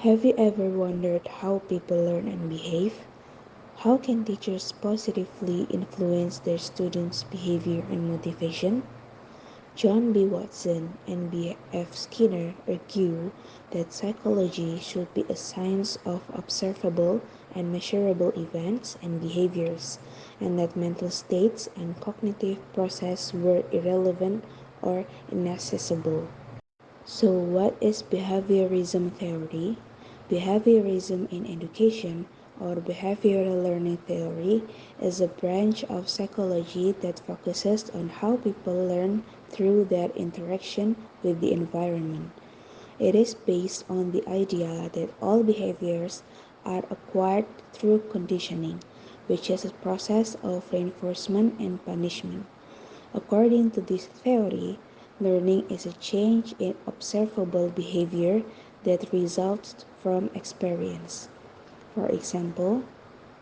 Have you ever wondered how people learn and behave? How can teachers positively influence their students' behavior and motivation? John B. Watson and B. F. Skinner argue that psychology should be a science of observable and measurable events and behaviors, and that mental states and cognitive process were irrelevant or inaccessible. So, what is behaviorism theory? Behaviorism in education, or behavioral learning theory, is a branch of psychology that focuses on how people learn through their interaction with the environment. It is based on the idea that all behaviors are acquired through conditioning, which is a process of reinforcement and punishment. According to this theory, learning is a change in observable behavior that results from experience. For example,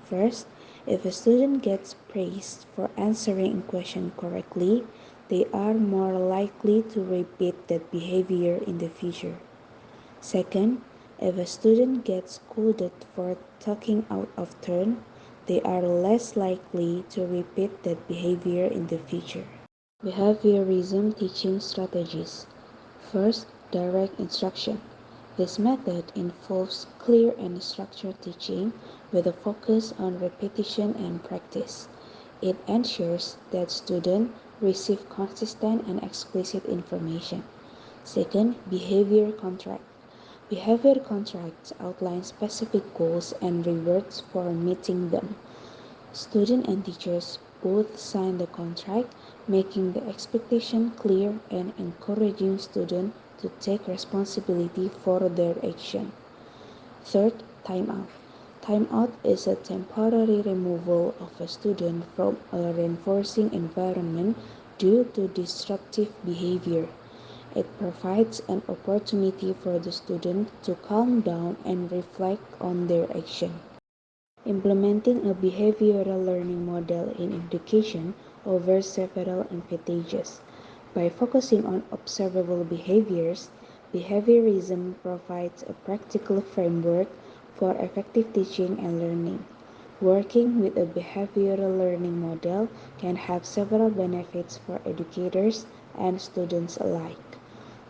first, if a student gets praised for answering a question correctly, they are more likely to repeat that behavior in the future. Second, if a student gets scolded for talking out of turn, they are less likely to repeat that behavior in the future. Behaviorism teaching strategies. First, direct instruction. This method involves clear and structured teaching with a focus on repetition and practice. It ensures that students receive consistent and explicit information. Second, behavior contract. Behavior contracts outline specific goals and rewards for meeting them. Students and teachers both sign the contract, making the expectation clear and encouraging students to take responsibility for their action. Third, timeout. Timeout is a temporary removal of a student from a reinforcing environment due to disruptive behavior. It provides an opportunity for the student to calm down and reflect on their action. Implementing a behavioral learning model in education offers several advantages. By focusing on observable behaviors, behaviorism provides a practical framework for effective teaching and learning. Working with a behavioral learning model can have several benefits for educators and students alike.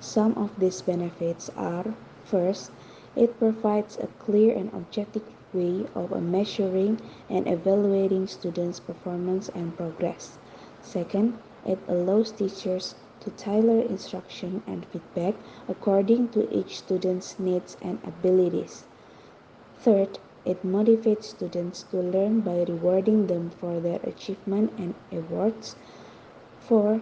Some of these benefits are: first, it provides a clear and objective way of measuring and evaluating students' performance and progress. Second, it allows teachers to tailor instruction and feedback according to each student's needs and abilities. Third, it motivates students to learn by rewarding them for their achievement and awards. Four,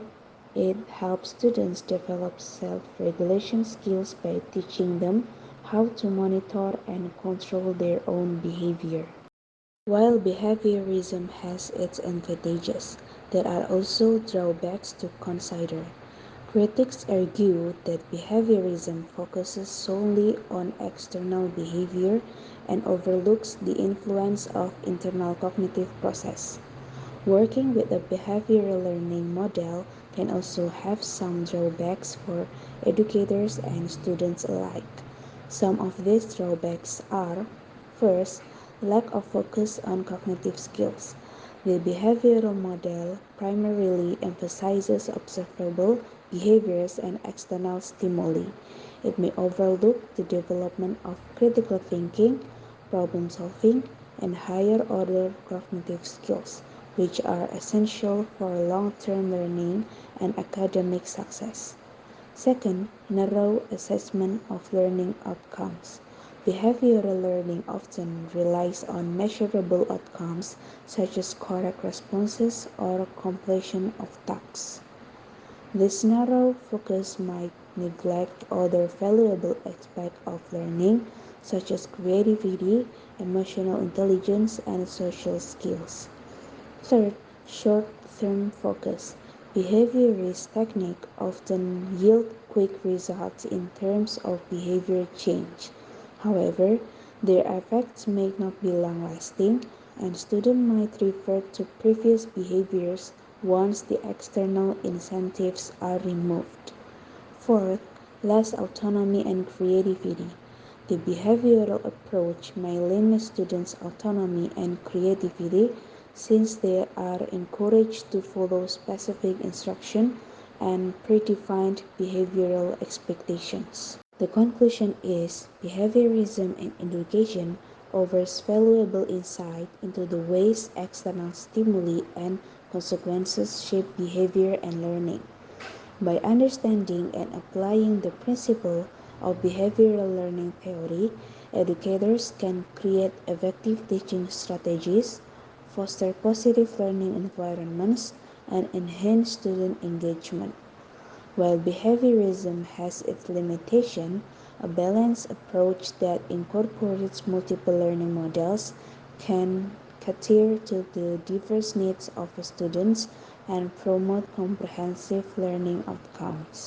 it helps students develop self-regulation skills by teaching them how to monitor and control their own behavior. While behaviorism has its advantages, there are also drawbacks to consider. Critics argue that behaviorism focuses solely on external behavior and overlooks the influence of internal cognitive process. Working with a behavioral learning model can also have some drawbacks for educators and students alike. Some of these drawbacks are: first, lack of focus on cognitive skills. The behavioral model primarily emphasizes observable behaviors and external stimuli. It may overlook the development of critical thinking, problem solving, and higher order cognitive skills, which are essential for long-term learning and academic success. Second, narrow assessment of learning outcomes. Behavioral learning often relies on measurable outcomes such as correct responses or completion of tasks. This narrow focus might neglect other valuable aspects of learning, such as creativity, emotional intelligence, and social skills. Third, short-term focus. Behaviorist techniques often yield quick results in terms of behavior change. However, their effects may not be long-lasting, and students might revert to previous behaviors once the external incentives are removed. Fourth, less autonomy and creativity. The behavioral approach may limit students' autonomy and creativity since they are encouraged to follow specific instruction and predefined behavioral expectations. The conclusion is behaviorism in education offers valuable insight into the ways external stimuli and consequences shape behavior and learning. By understanding and applying the principle of behavioral learning theory, educators can create effective teaching strategies, foster positive learning environments, and enhance student engagement. While behaviorism has its limitations, a balanced approach that incorporates multiple learning models can cater to the diverse needs of students and promote comprehensive learning outcomes.